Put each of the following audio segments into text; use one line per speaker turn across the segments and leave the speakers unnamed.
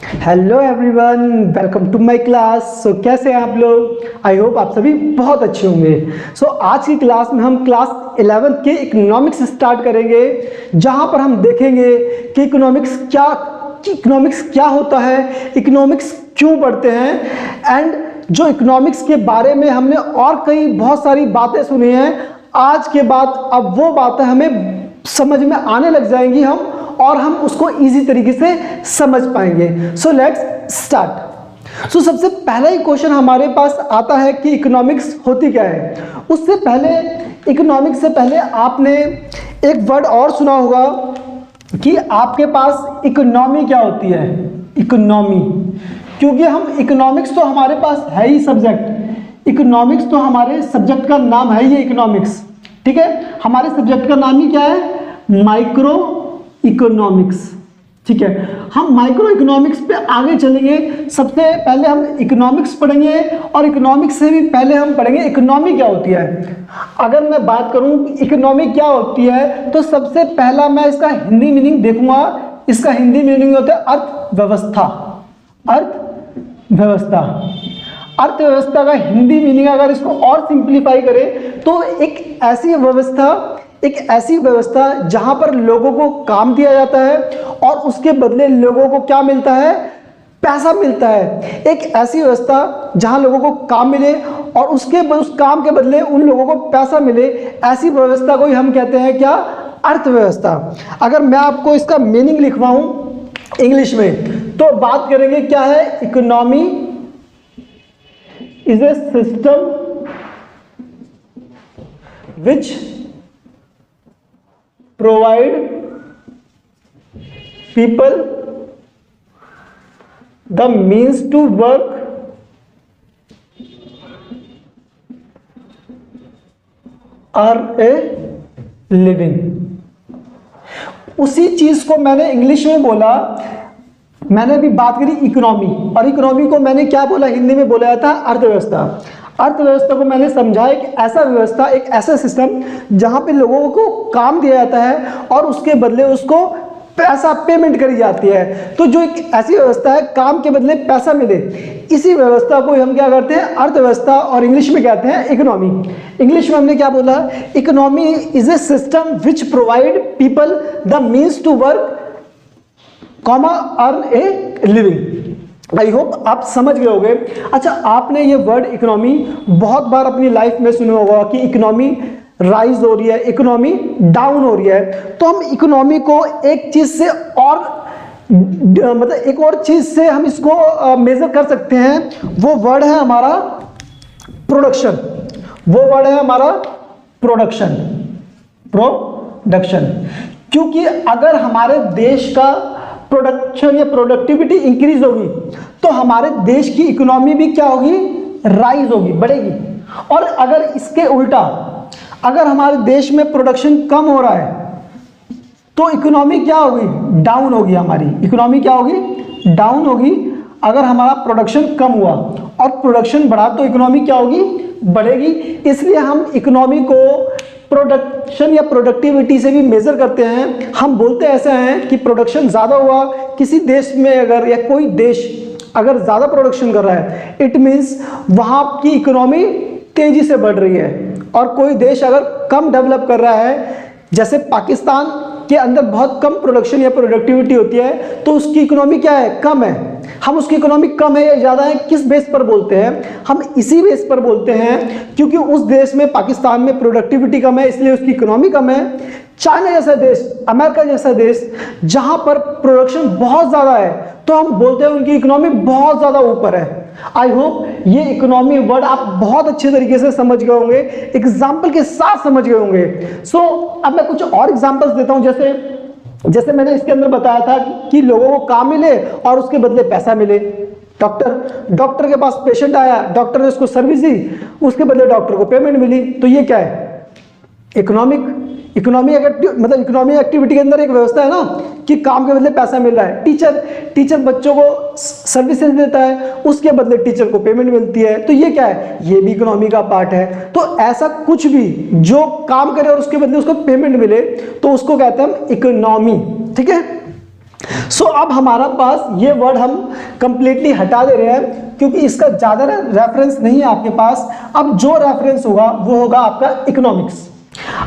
Hello everyone, welcome to my class. So कैसे हैं आप लोग? आई होप आप सभी बहुत अच्छे होंगे। सो आज की क्लास में हम क्लास 11 के इकोनॉमिक्स स्टार्ट करेंगे, जहां पर हम देखेंगे कि इकोनॉमिक्स क्या होता है, इकोनॉमिक्स क्यों पढ़ते हैं, एंड जो इकोनॉमिक्स के बारे में हमने और कई बहुत सारी बातें सुनी हैं, आज के बाद अब वो बातें हमें समझ में आने लग जाएंगी और हम उसको इजी तरीके से समझ पाएंगे। So let's start. सो सबसे पहला ही क्वेश्चन हमारे पास आता है कि इकोनॉमिक्स होती क्या है। उससे पहले, इकोनॉमिक्स से पहले आपने एक वर्ड और सुना होगा कि आपके पास इकोनॉमी क्या होती है। इकोनॉमी, क्योंकि हम इकोनॉमिक्स तो हमारे पास है ही सब्जेक्ट, इकोनॉमिक्स तो हमारे सब्जेक्ट का नाम है ये इकोनॉमिक्स, ठीक है। हमारे सब्जेक्ट का नाम ही क्या है? माइक्रो इकोनॉमिक्स, ठीक है। हम माइक्रो इकोनॉमिक्स पे आगे चलेंगे। सबसे पहले हम इकोनॉमिक्स पढ़ेंगे और इकोनॉमिक्स से भी पहले हम पढ़ेंगे इकोनॉमी क्या होती है। अगर मैं बात करूं इकोनॉमी क्या होती है, तो सबसे पहला मैं इसका हिंदी मीनिंग देखूंगा। इसका हिंदी मीनिंग होता है अर्थव्यवस्था। अर्थव्यवस्था, अर्थव्यवस्था का हिंदी मीनिंग अगर इसको और सिंप्लीफाई करें तो एक ऐसी व्यवस्था जहां पर लोगों को काम दिया जाता है और उसके बदले लोगों को क्या मिलता है? पैसा मिलता है। एक ऐसी व्यवस्था जहां लोगों को काम मिले और उस काम के बदले उन लोगों को पैसा मिले, ऐसी व्यवस्था को ही हम कहते हैं क्या? अर्थव्यवस्था। अगर मैं आपको इसका मीनिंग लिखवाऊं इंग्लिश में तो बात करेंगे क्या है? Economy is a system which provide people the means to work earn a living। उसी चीज को मैंने इंग्लिश में बोला, मैंने अभी बात करी इकोनॉमी, और इकोनॉमी को मैंने क्या बोला? हिंदी में बोला जाता है अर्थव्यवस्था। अर्थव्यवस्था को मैंने समझा एक ऐसा व्यवस्था, एक ऐसा सिस्टम जहां पे लोगों को काम दिया जाता है और उसके बदले उसको पैसा पेमेंट करी जाती है। तो जो एक ऐसी व्यवस्था है, काम के बदले पैसा मिले, इसी व्यवस्था को हम क्या करते हैं? अर्थव्यवस्था, और इंग्लिश में कहते हैं इकोनॉमी। इंग्लिश में हमने क्या बोला? Economy is a system which provide people the means to work comma earn a living. I hope आप समझ गए होंगे। अच्छा, आपने ये वर्ड इकोनॉमी बहुत बार अपनी लाइफ में सुना होगा कि इकोनॉमी राइज हो रही है, इकोनॉमी डाउन हो रही है। तो हम इकोनॉमी को एक चीज से और मतलब एक और चीज से हम इसको मेजर कर सकते हैं। वो वर्ड है हमारा प्रोडक्शन। वो वर्ड है हमारा प्रोडक्शन। प्रोडक्शन, क्योंकि अगर हमारे देश का प्रोडक्शन या प्रोडक्टिविटी इंक्रीज होगी तो हमारे देश की इकोनॉमी भी क्या होगी? राइज होगी, बढ़ेगी। और अगर इसके उल्टा, अगर हमारे देश में प्रोडक्शन कम हो रहा है तो इकोनॉमी क्या होगी? डाउन होगी। हमारी इकोनॉमी क्या होगी? डाउन होगी। अगर हमारा प्रोडक्शन कम हुआ और प्रोडक्शन बढ़ा तो इकोनॉमी क्या होगी? बढ़ेगी। इसलिए हम इकोनॉमी को प्रोडक्शन या प्रोडक्टिविटी से भी मेजर करते हैं। हम बोलते ऐसे हैं कि प्रोडक्शन ज़्यादा हुआ किसी देश में, अगर या कोई देश अगर ज़्यादा प्रोडक्शन कर रहा है, इट मीन्स वहाँ की इकोनॉमी तेज़ी से बढ़ रही है। और कोई देश अगर कम डेवलप कर रहा है, जैसे पाकिस्तान के अंदर बहुत कम प्रोडक्शन या प्रोडक्टिविटी होती है, तो उसकी इकोनॉमी क्या है? कम है। हम उसकी इकोनॉमी कम है या ज़्यादा है किस बेस पर बोलते हैं? हम इसी बेस पर बोलते हैं क्योंकि उस देश में, पाकिस्तान में प्रोडक्टिविटी कम है, इसलिए उसकी इकोनॉमी कम है। चाइना जैसा देश, अमेरिका जैसा देश जहां पर प्रोडक्शन बहुत ज़्यादा है, तो हम बोलते हैं उनकी इकोनॉमी बहुत ज़्यादा ऊपर है। आई होप ये इकोनॉमी वर्ड आप बहुत अच्छे तरीके से समझ गए होंगे, एग्जाम्पल के साथ समझ गए होंगे। सो अब मैं कुछ और एग्जाम्पल्स देता हूं। जैसे मैंने इसके अंदर बताया था कि लोगों को काम मिले और उसके बदले पैसा मिले। डॉक्टर के पास पेशेंट आया, डॉक्टर ने उसको सर्विस दी, उसके बदले डॉक्टर को पेमेंट मिली। तो ये क्या है? इकोनॉमी एक्टिविटी के अंदर एक व्यवस्था है ना कि काम के बदले पैसा मिल रहा है। टीचर बच्चों को सर्विसेज देता है, उसके बदले टीचर को पेमेंट मिलती है। तो ये क्या है? ये भी इकोनॉमी का पार्ट है। तो ऐसा कुछ भी जो काम करे और उसके बदले उसको पेमेंट मिले तो उसको कहते हैं हम इकोनॉमी, ठीक है। सो अब हमारा पास ये वर्ड हम कंप्लीटली हटा दे रहे हैं क्योंकि इसका ज़्यादा रेफरेंस नहीं है आपके पास। अब जो रेफरेंस होगा वो होगा आपका इकोनॉमिक्स।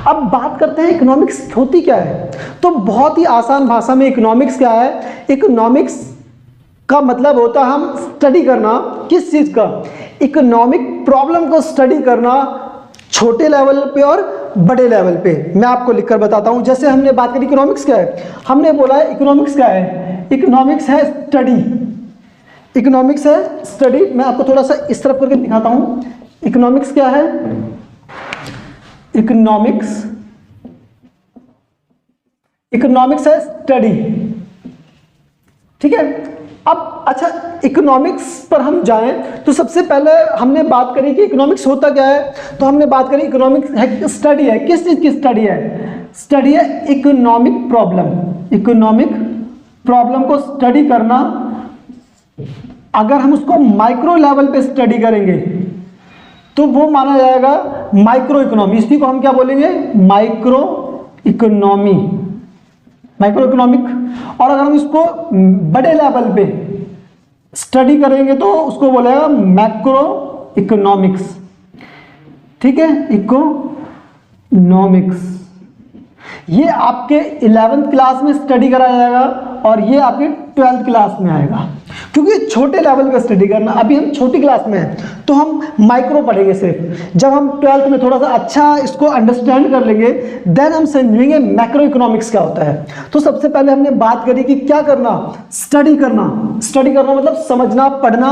अब बात करते हैं इकोनॉमिक्स होती क्या है। तो बहुत ही आसान भाषा में इकोनॉमिक्स क्या है, इकोनॉमिक्स का मतलब होता है हम स्टडी करना, किस चीज़ का, इकोनॉमिक प्रॉब्लम को स्टडी करना, छोटे लेवल पे और बड़े लेवल पे। मैं आपको लिखकर बताता हूं। जैसे हमने बात करी इकोनॉमिक्स क्या है, हमने बोला है इकोनॉमिक्स क्या है, इकोनॉमिक्स है स्टडी, इकोनॉमिक्स है स्टडी। मैं आपको थोड़ा सा इस तरफ करके दिखाता हूं। इकोनॉमिक्स क्या है, इकोनॉमिक्स, इकोनॉमिक्स है स्टडी, ठीक है। अब अच्छा इकोनॉमिक्स पर हम जाएं तो सबसे पहले हमने बात करी कि इकोनॉमिक्स होता क्या है। तो हमने बात करी इकोनॉमिक्स है स्टडी है, किस चीज की स्टडी है, स्टडी है इकोनॉमिक प्रॉब्लम, इकोनॉमिक प्रॉब्लम को स्टडी करना। अगर हम उसको माइक्रो लेवल पे स्टडी करेंगे तो वो माना जाएगा माइक्रो इकोनॉमी। इसी को हम क्या बोलेंगे, माइक्रो इकोनॉमी, माइक्रो इकोनॉमिक। और अगर हम इसको बड़े लेवल पे स्टडी करेंगे तो उसको बोलेगा मैक्रो इकोनॉमिक्स, ठीक है, इकोनॉमिक्स। ये आपके 11th क्लास में स्टडी कराया जाएगा और ये आपके 12th क्लास में आएगा, क्योंकि छोटे लेवल पे स्टडी करना। अभी हम छोटी क्लास में हैं तो हम माइक्रो पढ़ेंगे सिर्फ। जब हम 12th में थोड़ा सा अच्छा इसको अंडरस्टैंड कर लेंगे देन हम समझेंगे मैक्रो इकोनॉमिक्स क्या होता है। तो सबसे पहले हमने बात करी कि क्या करना, स्टडी करना। स्टडी करना मतलब समझना, पढ़ना।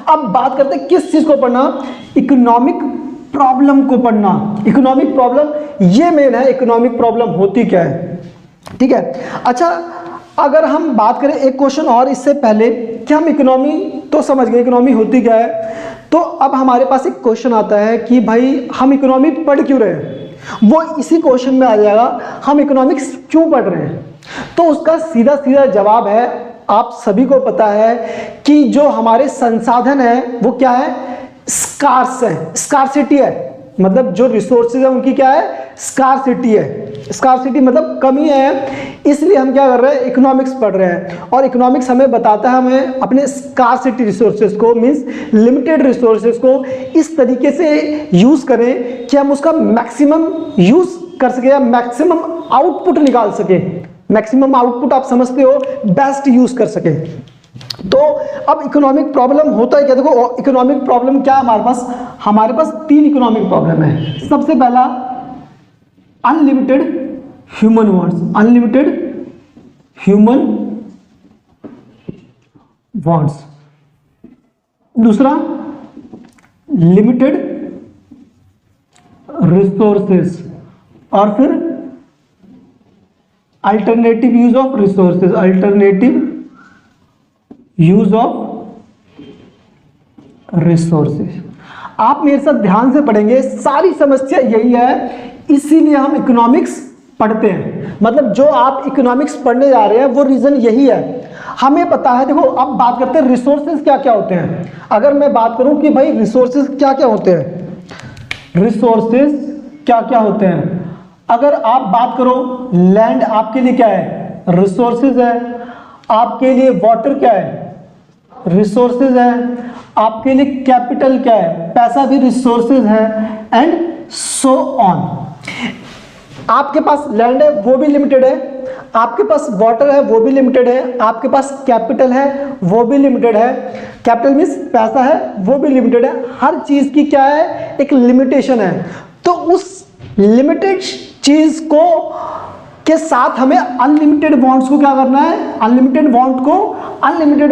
अब बात करते हैं किस चीज को पढ़ना, इकोनॉमिक प्रॉब्लम को पढ़ना। इकोनॉमिक प्रॉब्लम ये मेन है, इकोनॉमिक प्रॉब्लम होती क्या है, ठीक है। अच्छा अगर हम बात करें एक क्वेश्चन और इससे पहले कि हम इकोनॉमी तो समझ गए इकोनॉमी होती क्या है, तो अब हमारे पास एक क्वेश्चन आता है कि भाई हम इकोनॉमी पढ़ क्यों रहे हैं। वो इसी क्वेश्चन में आ जाएगा, हम इकोनॉमिक्स क्यों पढ़ रहे हैं। तो उसका सीधा सीधा जवाब है, आप सभी को पता है कि जो हमारे संसाधन है वो क्या है, स्कार्स है, स्कार्सिटी है। मतलब जो रिसोर्सेज है उनकी क्या है, स्कार्सिटी है। स्कार्सिटी मतलब कमी है, इसलिए हम क्या कर रहे हैं, इकोनॉमिक्स पढ़ रहे हैं। और इकोनॉमिक्स हमें बताता है हमें अपने स्कार्सिटी रिसोर्सेज को, मींस लिमिटेड रिसोर्सेज को इस तरीके से यूज करें कि हम उसका मैक्सिमम यूज कर सके या मैक्सिमम आउटपुट निकाल सके। मैक्सिमम आउटपुट आप समझते हो, बेस्ट यूज कर सके। तो अब इकोनॉमिक प्रॉब्लम होता है क्या, देखो इकोनॉमिक प्रॉब्लम क्या है हमारे पास 3 इकोनॉमिक प्रॉब्लम है। सबसे पहला unlimited human wants, unlimited human wants. दूसरा लिमिटेड रिसोर्सेस, और फिर alternative use of resources, alternative use of resources. आप मेरे साथ ध्यान से पढ़ेंगे, सारी समस्या यही है, इसीलिए हम इकोनॉमिक्स पढ़ते हैं। मतलब जो आप इकोनॉमिक्स पढ़ने जा रहे हैं वो रीजन यही है। हमें पता है, देखो अब बात करते हैं रिसोर्सेज क्या क्या होते हैं। अगर मैं बात करूं कि भाई रिसोर्सेज क्या क्या होते हैं, रिसोर्सेज क्या क्या होते हैं। अगर आप बात करो लैंड आपके लिए क्या है, रिसोर्सेज है। आपके लिए वाटर क्या है, रिसोर्सेज है। आपके लिए कैपिटल क्या है, पैसा भी रिसोर्सेज है, एंड सो ऑन। आपके पास लैंड है वो भी लिमिटेड है, आपके पास वाटर है वो भी लिमिटेड है, आपके पास कैपिटल है वो भी लिमिटेड है। कैपिटल मीन्स पैसा है वो भी लिमिटेड है। हर चीज की क्या है, एक लिमिटेशन है। तो उस लिमिटेड चीज को के साथ हमें अनलिमिटेड वांट्स को क्या करना है, अनलिमिटेड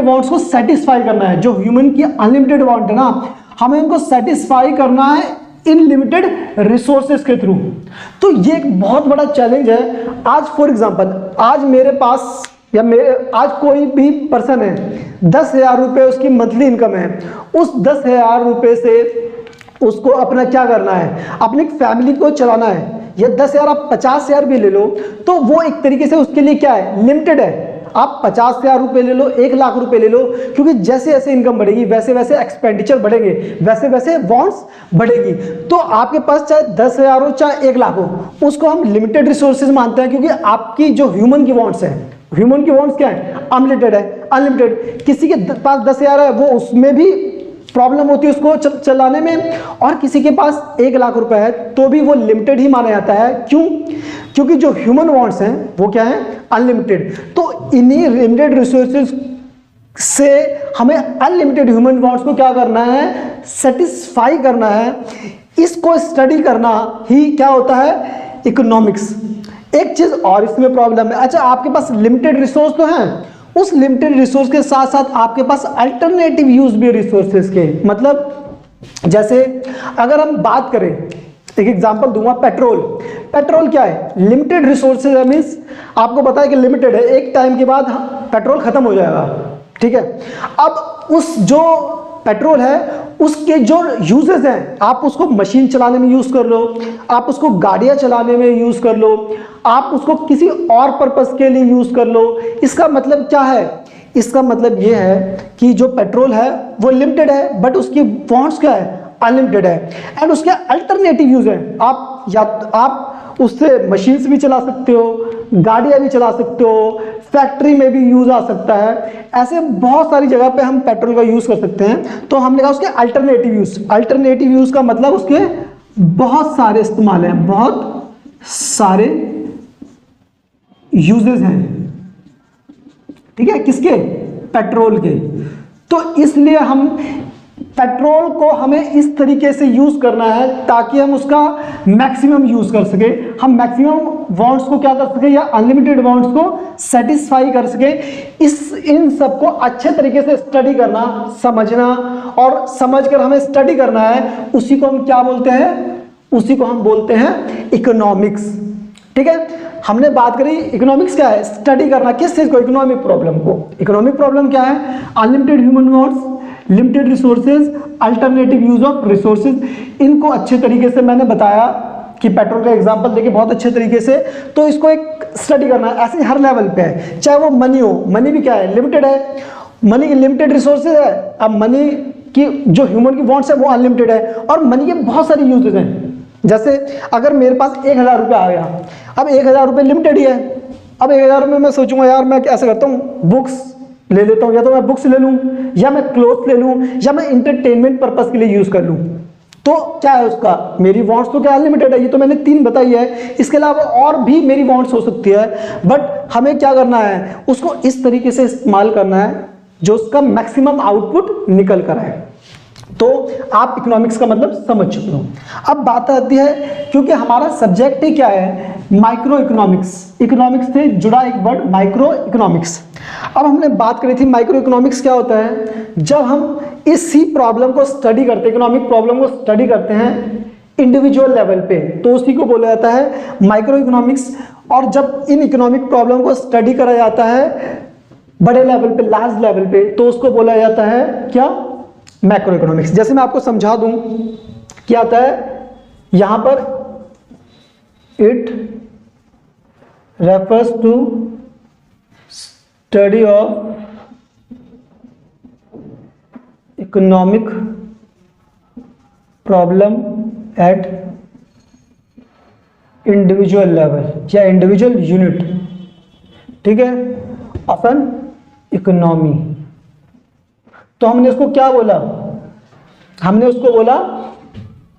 वांट्स को सेटिस्फाई करना है। जो ह्यूमन की अनलिमिटेड वांट है ना, हमें उनको सेटिस्फाई करना है इन लिमिटेड रिसोर्सेज के थ्रू। तो ये एक बहुत बड़ा चैलेंज है। आज फॉर एग्जांपल, आज मेरे पास या आज कोई भी पर्सन है, 10,000 रुपये उसकी मंथली इनकम है। उस 10,000 रुपये से उसको अपना क्या करना है, अपनी फैमिली को चलाना है। या 10,000 आप 50,000 भी ले लो तो वो एक तरीके से उसके लिए क्या है, लिमिटेड है। आप 50,000 रुपये ले लो, 1,00,000 रुपये ले लो, क्योंकि जैसे जैसे इनकम बढ़ेगी वैसे वैसे एक्सपेंडिचर बढ़ेंगे, वैसे वैसे वांट्स बढ़ेगी। तो आपके पास चाहे 10,000 हो चाहे 1,00,000 हो, उसको हम लिमिटेड रिसोर्सेज मानते हैं, क्योंकि आपकी जो ह्यूमन की वांट्स है ह्यूमन की वांट्स क्या है, अनलिमिटेड है, अनलिमिटेड। किसी के पास 10,000 है, वो उसमें भी प्रॉब्लम होती है उसको चलाने में, और किसी के पास 1,00,000 रुपए है तो भी वो लिमिटेड ही माना जाता है। क्यों? क्योंकि जो ह्यूमन वांट्स हैं वो क्या है, अनलिमिटेड। तो इन्हीं लिमिटेड रिसोर्सेज से हमें अनलिमिटेड ह्यूमन वांट्स को क्या करना है, सेटिस्फाई करना है। इसको स्टडी करना ही क्या होता है, इकोनॉमिक्स। एक चीज और इसमें प्रॉब्लम है, अच्छा आपके पास लिमिटेड रिसोर्स तो हैं, उस लिमिटेड रिसोर्स के साथ साथ आपके पास अल्टरनेटिव यूज भी रिसोर्सेज के, मतलब जैसे अगर हम बात करें, एक एग्जांपल दूंगा, पेट्रोल। पेट्रोल क्या है, लिमिटेड रिसोर्सेज है, मींस आपको पता है कि लिमिटेड है, एक टाइम के बाद पेट्रोल खत्म हो जाएगा, ठीक है। अब उस जो पेट्रोल है उसके जो यूजेस हैं, आप उसको मशीन चलाने में यूज कर लो, आप उसको गाड़ियां चलाने में यूज कर लो, आप उसको किसी और पर्पस के लिए यूज कर लो। इसका मतलब क्या है, इसका मतलब ये है कि जो पेट्रोल है वो लिमिटेड है, बट उसकी वांट्स क्या है, अनलिमिटेड है। एंड उसके अल्टरनेटिव यूज है, आप या आप उससे मशीन्स भी चला सकते हो, गाड़ियां भी चला सकते हो, फैक्ट्री में भी यूज आ सकता है, ऐसे बहुत सारी जगह पे हम पेट्रोल का यूज कर सकते हैं। तो हमने कहा उसके अल्टरनेटिव यूज, अल्टरनेटिव यूज का मतलब उसके बहुत सारे इस्तेमाल हैं, बहुत सारे यूजेस हैं, ठीक है, किसके, पेट्रोल के। तो इसलिए हम पेट्रोल को हमें इस तरीके से यूज करना है ताकि हम उसका मैक्सिमम यूज कर सके, हम मैक्सिमम वांट्स को क्या कर सके, या अनलिमिटेड वांट्स को सेटिस्फाई कर सके। इन सब को अच्छे तरीके से स्टडी करना, समझना, और समझकर हमें स्टडी करना है, उसी को हम क्या बोलते हैं, उसी को हम बोलते हैं इकोनॉमिक्स, ठीक है। हमने बात करी इकोनॉमिक्स क्या है, स्टडी करना, किस चीज को, इकोनॉमिक प्रॉब्लम को। इकोनॉमिक प्रॉब्लम क्या है, unlimited human wants, limited resources, alternative use of resources. इनको अच्छे तरीके से मैंने बताया कि पेट्रोल का एग्जांपल देके बहुत अच्छे तरीके से, तो इसको एक स्टडी करना है, ऐसे हर लेवल पे है। चाहे वो मनी हो, मनी भी क्या है, लिमिटेड है, मनी की लिमिटेड रिसोर्सेज है। अब मनी की जो ह्यूमन की वांट्स है वो अनलिमिटेड है, और मनी के बहुत सारे यूजेज हैं। जैसे अगर मेरे पास 1,000 रुपये आ गया, अब 1,000 रुपये लिमिटेड ही है। अब 1,000 रुपये मैं सोचूंगा यार मैं कैसे करता हूँ, बुक्स ले लेता हूँ, या तो मैं बुक्स ले लूँ, या मैं क्लोथ ले लूँ, या मैं इंटरटेनमेंट पर्पस के लिए यूज कर लूँ। तो क्या है उसका, मेरी वांट्स तो क्या अनलिमिटेड है, ये तो मैंने 3 बताई है, इसके अलावा और भी मेरी वांट्स हो सकती है, बट हमें क्या करना है, उसको इस तरीके से इस्तेमाल करना है जो उसका मैक्सिमम आउटपुट निकल कर आए। तो आप इकोनॉमिक्स का मतलब समझ चुके हो। अब बात आती है, क्योंकि हमारा सब्जेक्ट ही क्या है, माइक्रो इकोनॉमिक्स, इकोनॉमिक्स से जुड़ा एक वर्ड माइक्रो इकोनॉमिक्स। अब हमने बात करी थी माइक्रो इकोनॉमिक्स क्या होता है, जब हम इसी प्रॉब्लम को स्टडी करते हैं, इकोनॉमिक प्रॉब्लम को स्टडी करते हैं इंडिविजुअल लेवल पे, तो उसी को बोला जाता है माइक्रो इकोनॉमिक्स। और जब इन इकोनॉमिक प्रॉब्लम को स्टडी करा जाता है बड़े लेवल पे, लार्ज लेवल पे, तो उसको बोला जाता है क्या, मैक्रो इकोनॉमिक्स। जैसे मैं आपको समझा दूं, क्या आता है यहां पर, it refers to study of economic problem at individual level या इंडिविजुअल यूनिट, ठीक है, ऑफ एन इकोनॉमी। तो हमने उसको क्या बोला, हमने उसको बोला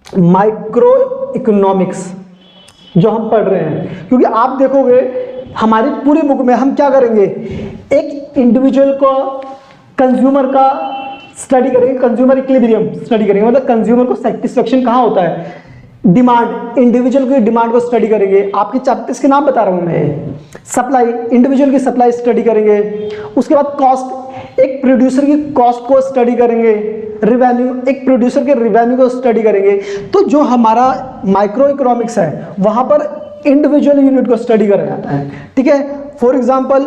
माइक्रो इकोनॉमिक्स, जो हम पढ़ रहे हैं। क्योंकि आप देखोगे हमारी पूरी बुक में हम क्या करेंगे, एक इंडिविजुअल को, कंज्यूमर का स्टडी करेंगे, कंज्यूमर इक्विलिब्रियम स्टडी करेंगे, मतलब कंज्यूमर को सेटिस्फेक्शन कहाँ होता है, डिमांड, इंडिविजुअल की डिमांड को स्टडी करेंगे। आपके चैप्टर्स के नाम बता रहा हूं मैं, सप्लाई, इंडिविजुअल की सप्लाई स्टडी करेंगे, उसके बाद कॉस्ट, एक प्रोड्यूसर की कॉस्ट को स्टडी करेंगे, रिवेन्यू, एक प्रोड्यूसर के रिवेन्यू को स्टडी करेंगे। तो जो हमारा माइक्रो इकोनॉमिक्स है वहां पर इंडिविजुअल यूनिट को स्टडी करा जाता है, ठीक है। फॉर एग्जांपल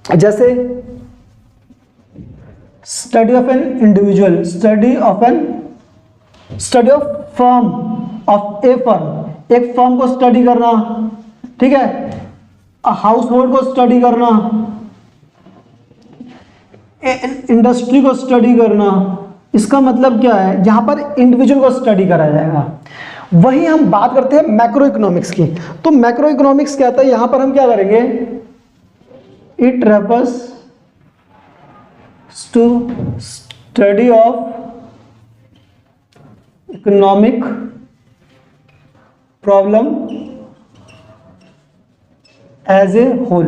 जैसे study of an individual, study of firm, of A firm, एक फर्म को स्टडी करना, ठीक है, हाउस होल्ड को स्टडी करना, इंडस्ट्री को स्टडी करना। इसका मतलब क्या है, यहां पर इंडिविजुअल को स्टडी करा जाएगा। वही हम बात करते हैं मैक्रो इकोनॉमिक्स की। तो मैक्रो इकोनॉमिक्स क्या आता है, यहां पर हम क्या करेंगे, it refers to study of economic problem as a whole.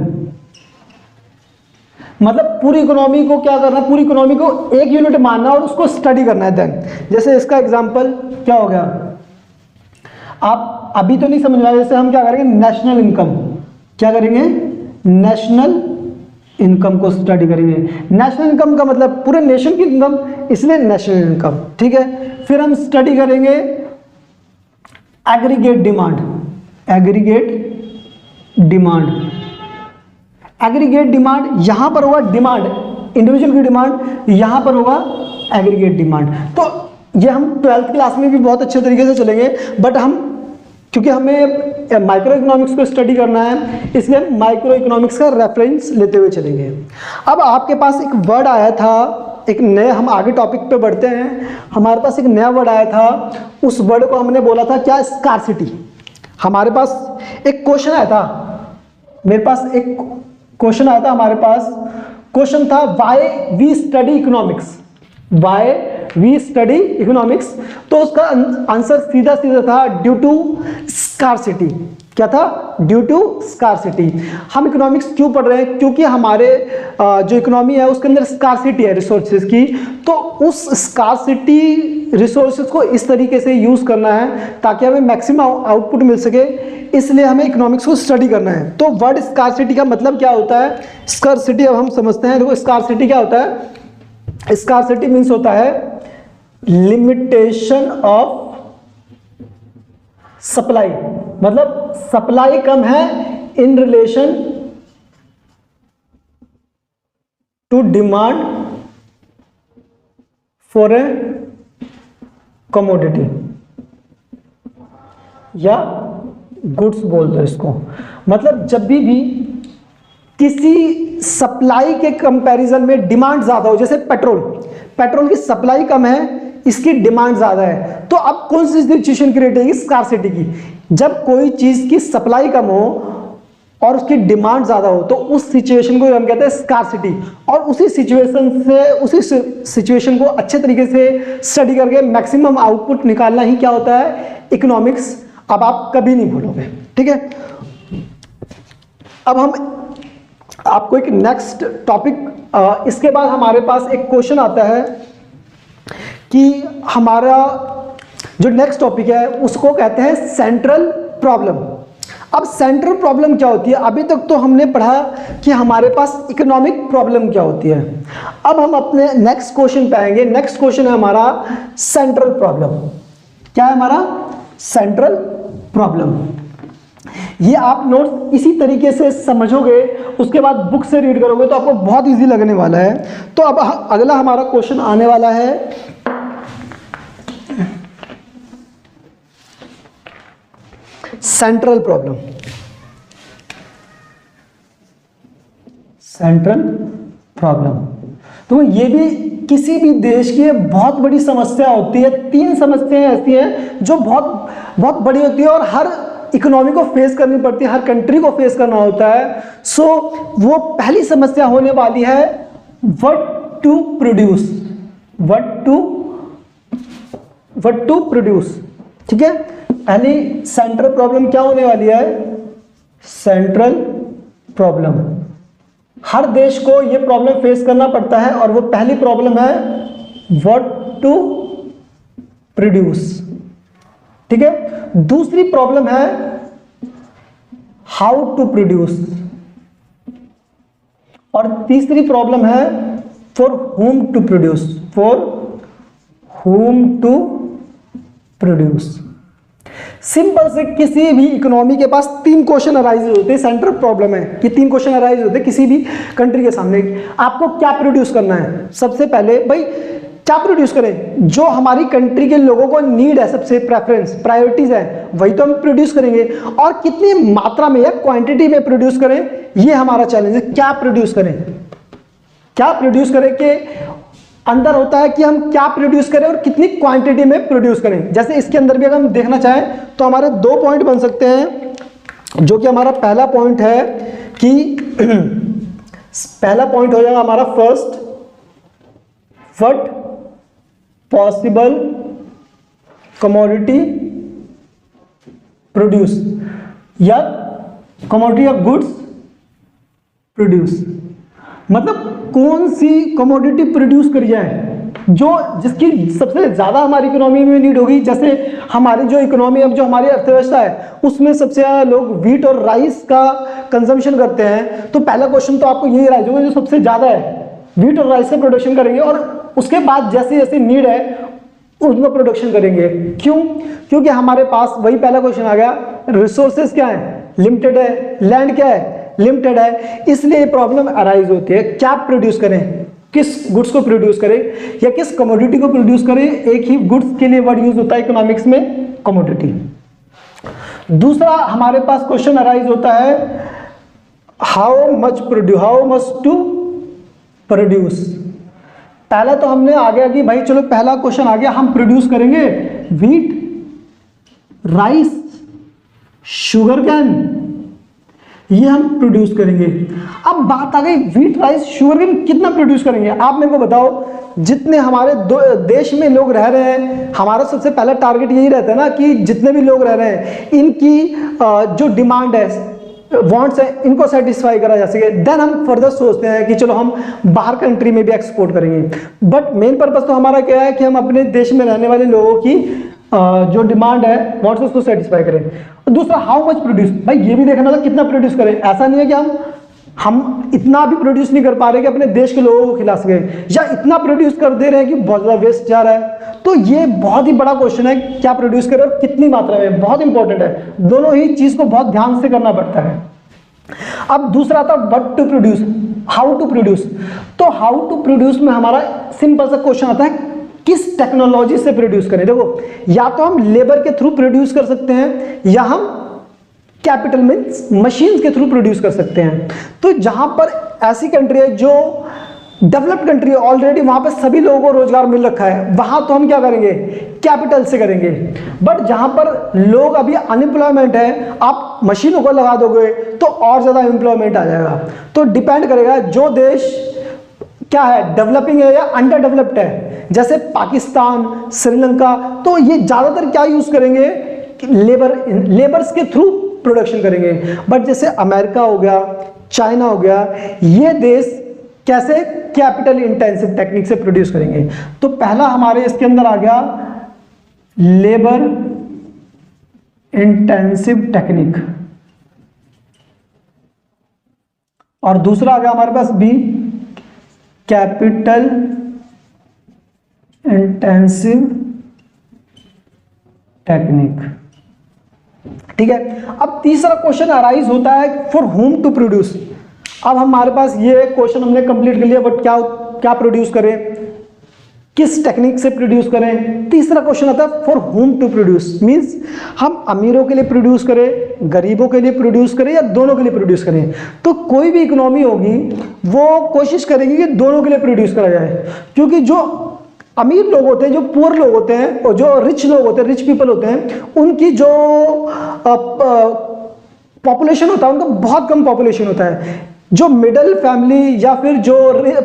मतलब पूरी इकोनॉमी को क्या करना है, पूरी इकोनॉमी को एक यूनिट मानना और उसको स्टडी करना है। देन जैसे इसका एग्जांपल क्या हो गया, आप अभी तो नहीं समझ में आया, जैसे हम क्या करेंगे, नेशनल इनकम, क्या करेंगे, नेशनल इनकम को स्टडी करेंगे। नेशनल इनकम का मतलब पूरे नेशन की इनकम, इसलिए नेशनल इनकम, ठीक है। फिर हम स्टडी करेंगे aggregate demand, aggregate demand, aggregate demand यहां पर होगा डिमांड, इंडिविजुअल की डिमांड, यहां पर होगा एग्रीगेट डिमांड। तो ये हम 12th क्लास में भी बहुत अच्छे तरीके से चलेंगे, बट हम क्योंकि हमें माइक्रो इकोनॉमिक्स को स्टडी करना है, इसलिए हम माइक्रो इकोनॉमिक्स का रेफरेंस लेते हुए चलेंगे। अब आपके पास एक वर्ड आया था, एक नए, हम आगे टॉपिक पे बढ़ते हैं, हमारे पास एक नया वर्ड आया था, उस वर्ड को हमने बोला था क्या, स्कार्सिटी। हमारे पास एक क्वेश्चन आया था, मेरे पास एक क्वेश्चन आया था, हमारे पास क्वेश्चन था why we study economics, why we study economics. तो उसका आंसर सीधा सीधा था ड्यू टू स्कार्सिटी। क्या था, ड्यू टू स्कार्सिटी। हम इकोनॉमिक्स क्यों पढ़ रहे हैं, क्योंकि हमारे जो इकोनॉमी है उसके अंदर स्कार्सिटी है रिसोर्सेज की, तो उस स्कार्सिटी रिसोर्सेज को इस तरीके से यूज करना है ताकि हमें मैक्सिमम आउटपुट मिल सके, इसलिए हमें इकोनॉमिक्स को स्टडी करना है। तो वर्ड स्कार्सिटी का मतलब क्या होता है, स्कार्सिटी अब हम समझते हैं। देखो स्कार्सिटी क्या होता है, स्कार्सिटी मीन्स होता है लिमिटेशन ऑफ सप्लाई, मतलब सप्लाई कम है in relation to demand for a commodity या गुड्स बोलते हैं इसको। मतलब जब भी किसी सप्लाई के कंपैरिजन में डिमांड ज्यादा हो, जैसे पेट्रोल की सप्लाई कम है, इसकी डिमांड ज्यादा है, तो अब कौन सी सिचुएशन क्रिएट होगी, स्कार्सिटी की। जब कोई चीज की सप्लाई कम हो और उसकी डिमांड ज्यादा हो, तो उस सिचुएशन को हम कहते हैं स्कार्सिटी। और उसी सिचुएशन को अच्छे तरीके से स्टडी करके मैक्सिमम आउटपुट निकालना ही क्या होता है, इकोनॉमिक्स। अब आप कभी नहीं भूलोगे, ठीक है। अब हम आपको एक नेक्स्ट टॉपिक, इसके बाद हमारे पास एक क्वेश्चन आता है कि हमारा जो नेक्स्ट टॉपिक है उसको कहते हैं सेंट्रल प्रॉब्लम। अब सेंट्रल प्रॉब्लम क्या होती है, अभी तक तो हमने पढ़ा कि हमारे पास इकोनॉमिक प्रॉब्लम क्या होती है। अब हम अपने नेक्स्ट क्वेश्चन पे आएंगे। नेक्स्ट क्वेश्चन है हमारा सेंट्रल प्रॉब्लम। क्या है हमारा, सेंट्रल प्रॉब्लम। ये आप नोट्स इसी तरीके से समझोगे, उसके बाद बुक से रीड करोगे तो आपको बहुत इजी लगने वाला है। तो अब अगला हमारा क्वेश्चन आने वाला है सेंट्रल प्रॉब्लम। सेंट्रल प्रॉब्लम तो ये भी किसी भी देश की बहुत बड़ी समस्या होती है। 3 समस्याएं ऐसी हैं जो बहुत बहुत बड़ी होती है और हर इकोनॉमी को फेस करनी पड़ती है, हर कंट्री को फेस करना होता है। सो वो पहली समस्या होने वाली है what to produce, what to produce, ठीक है। पहली सेंट्रल प्रॉब्लम क्या होने वाली है, सेंट्रल प्रॉब्लम। हर देश को ये प्रॉब्लम फेस करना पड़ता है और वो पहली प्रॉब्लम है व्हाट टू प्रोड्यूस, ठीक है। दूसरी प्रॉब्लम है हाउ टू प्रोड्यूस और तीसरी प्रॉब्लम है for whom to produce, for whom to produce. Simple से किसी भी इकोनॉमी के पास 3 क्वेश्चन अराइज होते हैं। सेंट्रल प्रॉब्लम है कि 3 क्वेश्चन अराइज होते हैं किसी भी कंट्री के सामने। आपको क्या प्रोड्यूस करना है, सबसे पहले भाई क्या प्रोड्यूस करें, जो हमारी कंट्री के लोगों को नीड है, सबसे प्रेफरेंस प्रायोरिटीज है वही तो हम प्रोड्यूस करेंगे। और कितनी मात्रा में या क्वांटिटी में प्रोड्यूस करें, ये हमारा चैलेंज है। क्या प्रोड्यूस करें, क्या प्रोड्यूस करें के अंदर होता है कि हम क्या प्रोड्यूस करें और कितनी क्वांटिटी में प्रोड्यूस करें। जैसे इसके अंदर भी अगर हम देखना चाहें तो हमारे 2 पॉइंट बन सकते हैं, जो कि हमारा पहला पॉइंट है कि पहला पॉइंट हो जाएगा हमारा first, what possible commodity produce या कमोडिटी ऑफ गुड्स प्रोड्यूस, मतलब कौन सी कमोडिटी प्रोड्यूस करी जाए जो जिसकी सबसे ज़्यादा हमारी इकोनॉमी में नीड होगी। जैसे हमारी जो इकोनॉमी, अब जो हमारी अर्थव्यवस्था है उसमें सबसे ज़्यादा लोग व्हीट और राइस का कंजम्पशन करते हैं, तो पहला क्वेश्चन तो आपको यही राइज होगा, जो सबसे ज़्यादा है व्हीट और राइस का प्रोडक्शन करेंगे, और उसके बाद जैसे जैसे नीड है उसमें प्रोडक्शन करेंगे। क्यों? क्योंकि हमारे पास वही पहला क्वेश्चन आ गया, रिसोर्सेज क्या है, लिमिटेड है, लैंड क्या है, लिमिटेड है, इसलिए प्रॉब्लम अराइज होती है। क्या प्रोड्यूस करें, किस गुड्स को प्रोड्यूस करें या किस कमोडिटी को प्रोड्यूस करें। एक ही गुड्स के लिए वर्ड यूज होता है इकोनॉमिक्स में, कमोडिटी। दूसरा हमारे पास क्वेश्चन अराइज होता है हाउ मच टू प्रोड्यूस। पहला तो हमने आ गया कि भाई चलो पहला क्वेश्चन आ गया, हम प्रोड्यूस करेंगे व्हीट, राइस, शुगर कैन, ये हम प्रोड्यूस करेंगे। अब बात आ गई व्हीट, राइस, शुगर केन कितना प्रोड्यूस करेंगे। आप मेरे को बताओ, जितने हमारे देश में लोग रह रहे हैं, हमारा सबसे पहला टारगेट यही रहता है ना कि जितने भी लोग रह रहे हैं इनकी जो डिमांड है, वांट्स है, इनको सेटिस्फाई करा जा सके। देन हम फर्दर सोचते हैं कि चलो हम बाहर कंट्री में भी एक्सपोर्ट करेंगे। बट मेन पर्पस तो हमारा क्या है कि हम अपने देश में रहने वाले लोगों की जो डिमांड है वांट्स उसको सेटिस्फाई करें। दूसरा हाउ मच प्रोड्यूस, भाई ये भी देखना था कितना प्रोड्यूस करें। ऐसा नहीं है कि हम इतना भी प्रोड्यूस नहीं कर पा रहे कि अपने देश के लोगों को खिला सके, या इतना प्रोड्यूस कर दे रहे हैं कि बहुत ज़्यादा वेस्ट जा रहा है। तो ये बहुत ही बड़ा क्वेश्चन है, क्या प्रोड्यूस करें और कितनी मात्रा में, बहुत इंपॉर्टेंट है। दोनों ही चीज़ को बहुत ध्यान से करना पड़ता है। अब दूसरा था what to produce, how to produce. तो हाउ टू प्रोड्यूस में हमारा सिंपल सा क्वेश्चन आता है किस टेक्नोलॉजी से प्रोड्यूस करें। देखो, या तो हम लेबर के थ्रू प्रोड्यूस कर सकते हैं या हम कैपिटल मींस मशीन्स के थ्रू प्रोड्यूस कर सकते हैं। तो जहां पर ऐसी कंट्री है जो डेवलप्ड कंट्री है ऑलरेडी, वहां पर सभी लोगों को रोजगार मिल रखा है, वहां तो हम क्या करेंगे, कैपिटल से करेंगे। बट जहां पर लोग अभी अनएम्प्लॉयमेंट है, आप मशीनों को लगा दोगे तो और ज्यादा एम्प्लॉयमेंट आ जाएगा। तो डिपेंड करेगा जो देश क्या है, डेवलपिंग है या अंडर डेवलप्ड है। जैसे पाकिस्तान, श्रीलंका, तो ये ज्यादातर क्या यूज करेंगे, लेबर्स के थ्रू प्रोडक्शन करेंगे। बट जैसे अमेरिका हो गया, चाइना हो गया, ये देश कैसे, कैपिटल इंटेंसिव टेक्निक से प्रोड्यूस करेंगे। तो पहला हमारे इसके अंदर आ गया लेबर इंटेंसिव टेक्निक, और दूसरा आ गया हमारे पास बी कैपिटल इंटेंसिव टेक्निक। ठीक है। अब तीसरा क्वेश्चन अराइज होता है फॉर होम टू प्रोड्यूस। अब हमारे पास ये क्वेश्चन हमने कंप्लीट कर लिया, बट क्या क्या प्रोड्यूस करें, किस टेक्निक से प्रोड्यूस करें। तीसरा क्वेश्चन आता है for whom to produce, means हम अमीरों के लिए प्रोड्यूस करें, गरीबों के लिए प्रोड्यूस करें या दोनों के लिए प्रोड्यूस करें। तो कोई भी इकोनॉमी होगी वो कोशिश करेगी कि दोनों के लिए प्रोड्यूस करा जाए, क्योंकि जो अमीर लोग होते हैं, जो पुअर लोग होते हैं और जो रिच लोग होते हैं, रिच पीपल होते हैं, उनकी जो पॉपुलेशन होता है उनका बहुत कम पॉपुलेशन होता है। जो मिडिल फैमिली या फिर जो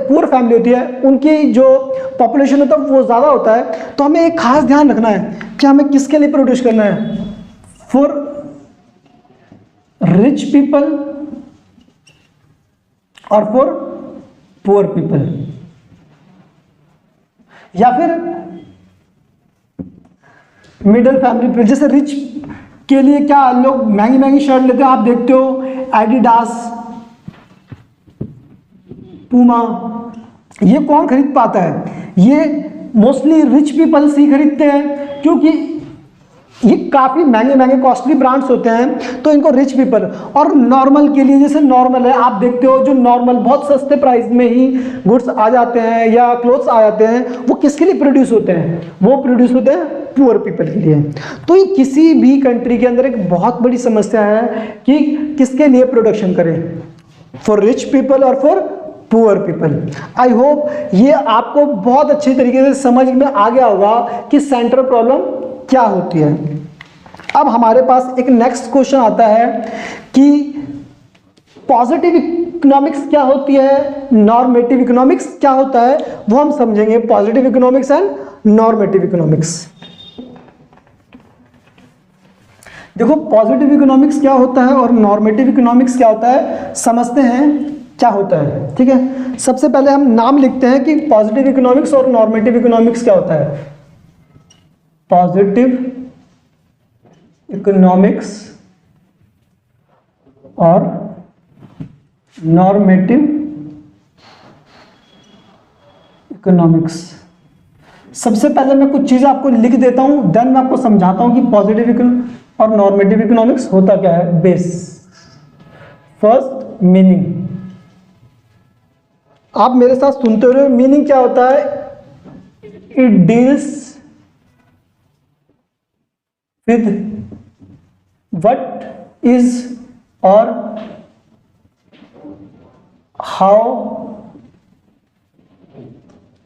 पुअर फैमिली होती है उनकी जो पॉपुलेशन होता है वो ज़्यादा होता है। तो हमें एक खास ध्यान रखना है कि हमें किसके लिए प्रोड्यूस करना है, फॉर रिच पीपल और फॉर पुअर पीपल, या फिर मिडिल फैमिली पीपल। जैसे रिच के लिए क्या लोग महंगी महंगी शर्ट लेते हैं, आप देखते हो एडिडास, पूमा, ये कौन खरीद पाता है, ये मोस्टली रिच पीपल्स ही खरीदते हैं, क्योंकि ये काफ़ी महंगे महंगे कॉस्टली ब्रांड्स होते हैं, तो इनको रिच पीपल। और नॉर्मल के लिए, जैसे नॉर्मल है, आप देखते हो जो नॉर्मल बहुत सस्ते प्राइस में ही गुड्स आ जाते हैं या क्लोथ्स आ जाते हैं, वो किसके लिए प्रोड्यूस होते हैं, वो प्रोड्यूस होते हैं पुअर पीपल के लिए। तो ये किसी भी कंट्री के अंदर एक बहुत बड़ी समस्या है कि किसके लिए प्रोडक्शन करें, फॉर रिच पीपल और for poor people. I hope ये आपको बहुत अच्छे तरीके से समझ में आ गया होगा कि सेंट्रल प्रॉब्लम क्या होती है। अब हमारे पास एक नेक्स्ट क्वेश्चन आता है कि पॉजिटिव इकोनॉमिक्स क्या होती है, नॉर्मेटिव इकोनॉमिक्स क्या होता है, वो हम समझेंगे। Positive economics and normative economics. देखो पॉजिटिव इकोनॉमिक्स क्या होता है और नॉर्मेटिव इकोनॉमिक्स क्या होता है, समझते हैं क्या होता है। ठीक है, सबसे पहले हम नाम लिखते हैं कि पॉजिटिव इकोनॉमिक्स और नॉर्मेटिव इकोनॉमिक्स क्या होता है। पॉजिटिव इकोनॉमिक्स और नॉर्मेटिव इकोनॉमिक्स। सबसे पहले मैं कुछ चीजें आपको लिख देता हूं, देन मैं आपको समझाता हूं कि पॉजिटिव और नॉर्मेटिव इकोनॉमिक्स होता क्या है। बेस, फर्स्ट मीनिंग, आप मेरे साथ सुनते रहो। मीनिंग क्या होता है, it deals with what is और how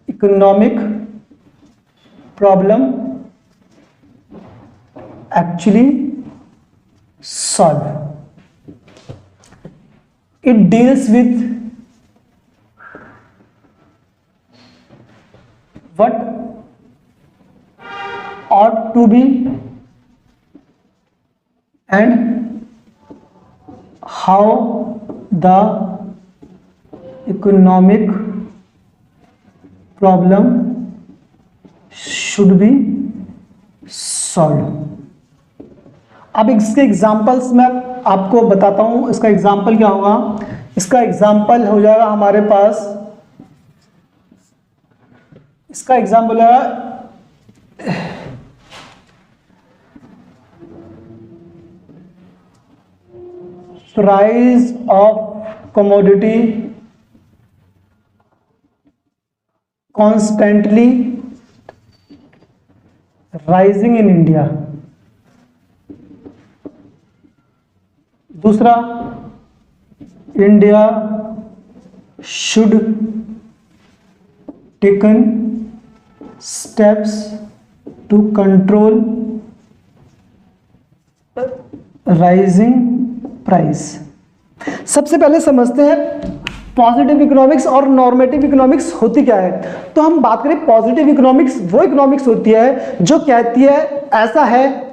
economic problem actually solve. It deals with what ought to be and how the economic problem should be solved. अब इसके एग्जाम्पल्स मैं आपको बताता हूं। इसका एग्जाम्पल क्या होगा, इसका एग्जाम्पल हो जाएगा हमारे पास, इसका एग्जाम्पल है price of commodity constantly rising in India. दूसरा, India should taken steps to control rising price. सबसे पहले समझते हैं पॉजिटिव इकोनॉमिक्स और नॉर्मेटिव इकोनॉमिक्स होती क्या है। तो हम बात करें पॉजिटिव इकोनॉमिक्स, वो इकोनॉमिक्स होती है जो कहती है ऐसा है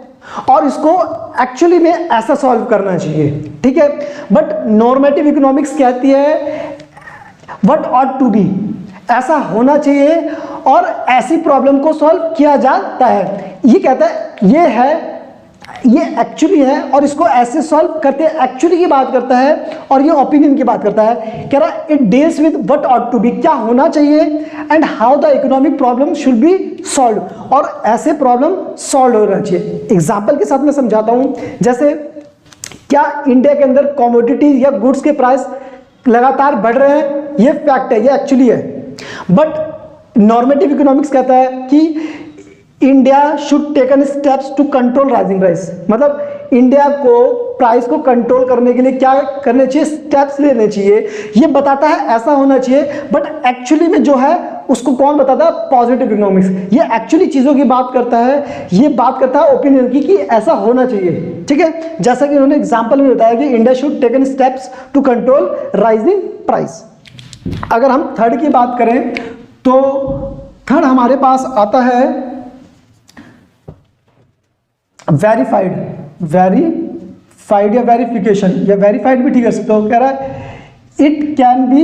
और इसको एक्चुअली में ऐसा सॉल्व करना चाहिए। ठीक है, बट नॉर्मेटिव इकोनॉमिक्स कहती है व्हाट ऑट टू बी, ऐसा होना चाहिए और ऐसी प्रॉब्लम को सॉल्व किया जाता है। ये कहता है ये है, ये एक्चुअली है और इसको ऐसे सॉल्व करते हैं, एक्चुअली की बात करता है और ये ओपिनियन की बात करता है। कह रहा है it deals with what ought to be, क्या होना चाहिए, and how the economic problem should be solve, और ऐसे प्रॉब्लम सॉल्व होना चाहिए। एग्जाम्पल के साथ मैं समझाता हूं, जैसे क्या इंडिया के अंदर कमोडिटी या गुड्स के प्राइस लगातार बढ़ रहे हैं, ये फैक्ट है, ये एक्चुअली है। बट नॉर्मेटिव इकोनॉमिक्स कहता है कि India should taken steps to control rising price, मतलब इंडिया को प्राइस को कंट्रोल करने के लिए क्या करने चाहिए, स्टेप्स लेने चाहिए। ये बताता है ऐसा होना चाहिए, बट एक्चुअली में जो है उसको कौन बताता है, पॉजिटिव इकोनॉमिक्स। ये एक्चुअली चीजों की बात करता है, ये बात करता है ओपिनियन की कि ऐसा होना चाहिए। ठीक है, जैसा कि उन्होंने एग्जांपल में बताया कि India should taken steps to control rising price. अगर हम थर्ड की बात करें तो थर्ड हमारे पास आता है वेरीफाइड, वेरीफाइड या वेरिफिकेशन, या वेरीफाइड भी ठीक कर सकते हो। कह रहा है इट कैन बी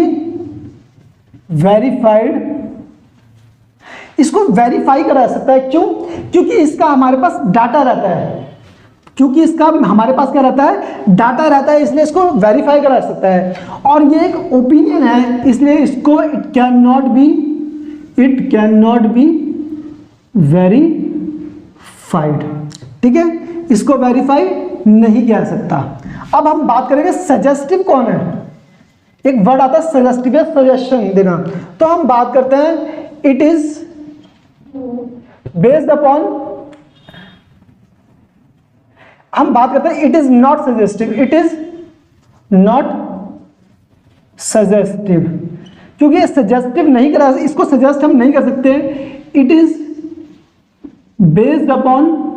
वेरीफाइड, इसको वेरीफाई करा सकता है। क्यों? क्योंकि इसका हमारे पास डाटा रहता है, क्योंकि इसका हमारे पास क्या रहता है, डाटा रहता है, इसलिए इसको वेरीफाई करा सकता है। और ये एक ओपिनियन है, इसलिए इसको it can not be verified. ठीक है, इसको वेरीफाई नहीं किया जा सकता। अब हम बात करेंगे सजेस्टिव कौन है। एक वर्ड आता है सजेस्टिव या सजेशन देना, तो हम बात करते हैं इट इज बेस्ड अपॉन, हम बात करते हैं it is not suggestive, it is not suggestive, क्योंकि ये सजेस्टिव नहीं करा, इसको सजेस्ट हम नहीं कर सकते। It is based upon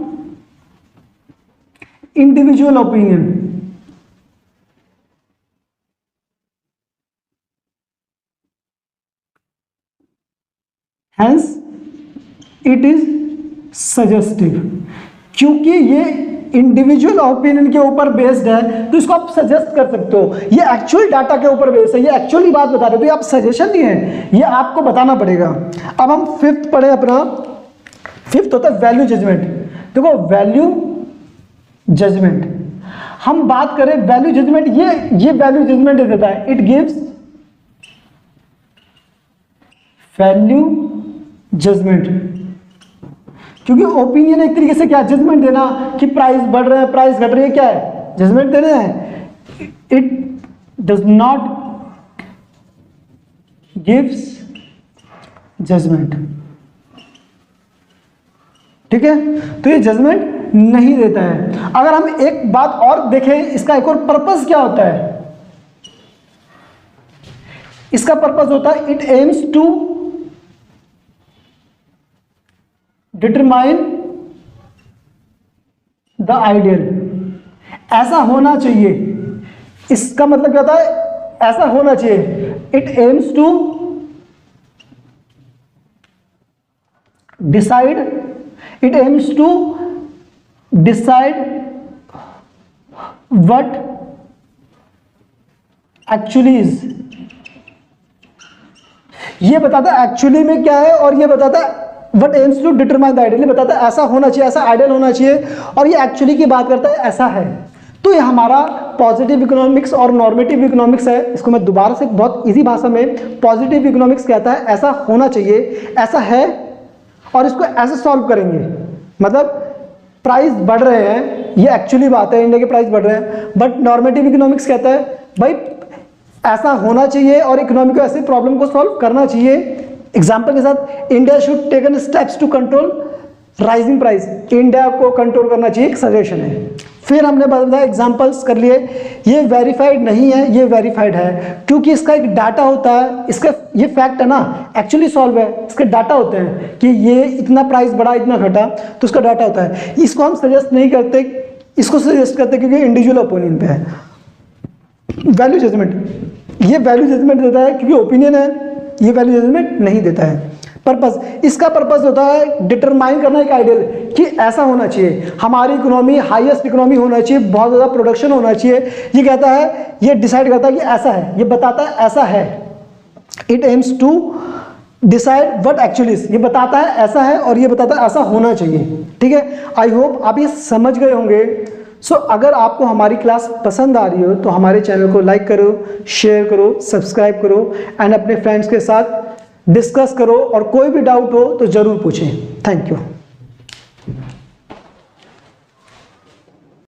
individual opinion, hence it is suggestive. क्योंकि ये इंडिविजुअल ओपिनियन के ऊपर बेस्ड है तो इसको आप सजेस्ट कर सकते हो, ये एक्चुअल डाटा के ऊपर बेस्ड है, ये एक्चुअली बात बता रहे हो, तो ये आप सजेशन नहीं है, ये आपको बताना पड़ेगा। अब हम फिफ्थ पढ़े अपना, फिफ्थ होता है वैल्यू जजमेंट। देखो वैल्यू जजमेंट, हम बात करें वैल्यू जजमेंट, ये वैल्यू जजमेंट देता है, इट गिव्स वैल्यू जजमेंट। क्योंकि ओपिनियन एक तरीके से क्या जजमेंट देना कि प्राइस बढ़ रहा है प्राइस घट रही है, क्या है जजमेंट देना है। It does not gives judgement, ठीक है, तो ये जजमेंट नहीं देता है। अगर हम एक बात और देखें, इसका एक और पर्पस क्या होता है, इसका पर्पस होता है it aims to determine the ideal, ऐसा होना चाहिए, इसका मतलब क्या होता है ऐसा होना चाहिए। It aims to decide, it aims to decide what actually is, ये बताता है एक्चुअली में क्या है, और ये बताता है what aims to determine the ideal, बताता है ऐसा होना चाहिए, ऐसा आइडियल होना चाहिए, और ये एक्चुअली की बात करता है ऐसा है। तो ये हमारा पॉजिटिव इकोनॉमिक्स और नॉर्मेटिव इकोनॉमिक्स है। इसको मैं दोबारा से बहुत इजी भाषा में, पॉजिटिव इकोनॉमिक्स कहता है ऐसा होना चाहिए, ऐसा है, और इसको ऐसे सॉल्व करेंगे। मतलब प्राइस बढ़ रहे हैं, ये एक्चुअली बात है, इंडिया के प्राइस बढ़ रहे हैं, बट नॉर्मेटिव इकोनॉमिक्स कहता है भाई ऐसा होना चाहिए और इकोनॉमी को ऐसे प्रॉब्लम को सॉल्व करना चाहिए। एग्जाम्पल के साथ, India should taken steps to control rising price, India को कंट्रोल करना चाहिए, एक सजेशन है। फिर हमने बताया एग्जाम्पल्स कर लिए, ये वेरीफाइड नहीं है, ये वेरीफाइड है, क्योंकि इसका एक डाटा होता है, इसका ये फैक्ट है ना, एक्चुअली सॉल्व है, इसके डाटा होते हैं कि ये इतना प्राइस बढ़ा इतना घटा, तो उसका डाटा होता है। इसको हम सजेस्ट नहीं करते, इसको सजेस्ट करते क्योंकि इंडिविजुअल ओपिनियन पे है। वैल्यू जजमेंट, ये वैल्यू जजमेंट देता है क्योंकि ओपिनियन है, ये वैल्यू जजमेंट नहीं देता है। पर्पस, इसका पर्पस होता है डिटरमाइन करना एक आइडियल कि ऐसा होना चाहिए, हमारी इकोनॉमी हाईएस्ट इकोनॉमी होना चाहिए, बहुत ज़्यादा प्रोडक्शन होना चाहिए, ये कहता है, ये डिसाइड करता है कि ऐसा है, ये बताता है ऐसा है। It aims to decide what actually is, ये बताता है ऐसा है और ये बताता है ऐसा होना चाहिए, ठीक है। आई होप आप ये समझ गए होंगे। सो अगर आपको हमारी क्लास पसंद आ रही हो तो हमारे चैनल को लाइक करो, शेयर करो, सब्सक्राइब करो एंड अपने फ्रेंड्स के साथ डिस्कस करो, और कोई भी डाउट हो तो ज़रूर पूछें। Thank you.